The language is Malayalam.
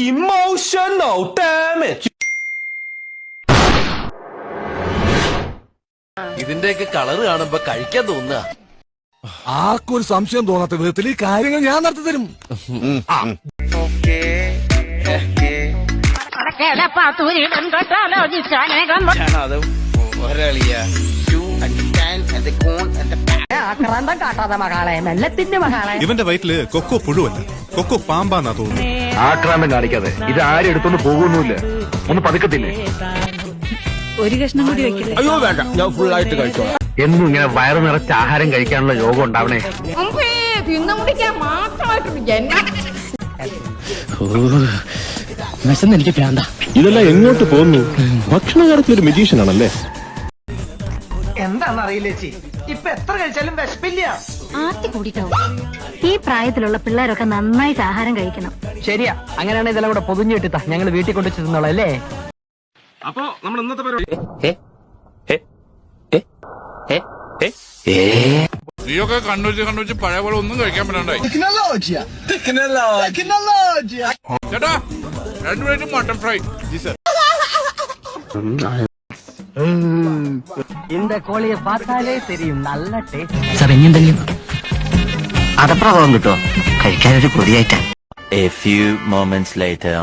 emotional damage. ഇതിന്റെയൊക്കെ കളറ് കാണുമ്പോ കഴിക്കാൻ തോന്നുക. ആർക്കും ഒരു സംശയം തോന്നാത്ത വിധത്തിൽ ഈ കാര്യങ്ങൾ ഞാൻ നടത്തി തരും. ഇവന്റെ വയറ്റില് കൊക്കോ പുഴുവല്ല, കൊക്കോ പാമ്പാന്നാ തോന്നുന്നു. ആക്രാന്തം കാണിക്കാതെ ഇത് ആരും എടുത്തൊന്നും പോകുന്നില്ല. ഒന്ന് പതുക്കത്തില്ലേ? ഒരു കഷ്ണം കൂടി വെക്കില്ല. അയ്യോ വേണ്ട, ഞാൻ ഫുള്ളായിട്ട് കഴിച്ചോളാം. എന്നും ഇങ്ങനെ വയറ് നിറച്ച് ആഹാരം കഴിക്കാനുള്ള യോഗം ഉണ്ടാവണേ. എനിക്ക് വേണ്ട. ഇതെല്ലാം എങ്ങോട്ട് പോകുന്നു? ഭക്ഷണകാലത്തിൽ ഒരു മെജീഷ്യൻ ആണല്ലേ. എന്താണെന്നറിയില്ല ചേച്ചി, ഇപ്പൊ എത്ര കഴിച്ചാലും വിശപ്പില്ല. ആർത്തി കൂടിട്ടാവും. ഈ പ്രായത്തിലുള്ള പിള്ളേരൊക്കെ നന്നായിട്ട് ആഹാരം കഴിക്കണം. ശരിയാ, അങ്ങനെയാണ് ഇതെല്ലാം കൂടെ പൊതിഞ്ഞിട്ടാ ഞങ്ങൾ വീട്ടിൽ കൊണ്ടു ചെന്നോളാം അല്ലേ. അപ്പൊ നമ്മൾ ഇന്നത്തെ പരിപാടി നീയൊക്കെ കണ്ണൂച്ച് പഴയ പോലെ ഒന്നും കഴിക്കാൻ പറ്റണ്ടായി. ചേട്ടാ 2 പ്ലേറ്റ് മട്ടൺ ഫ്രൈ. இந்த கோழியை பார்த்தாலே தெரியும், நல்ல ടേസ്റ്റ്. സാർ ഇനി എന്തെങ്കിലും അതപ്രഭാവം കിട്ടോ? കഴിക്കാനൊരു കൊതിയായിട്ടാ. A few moments later.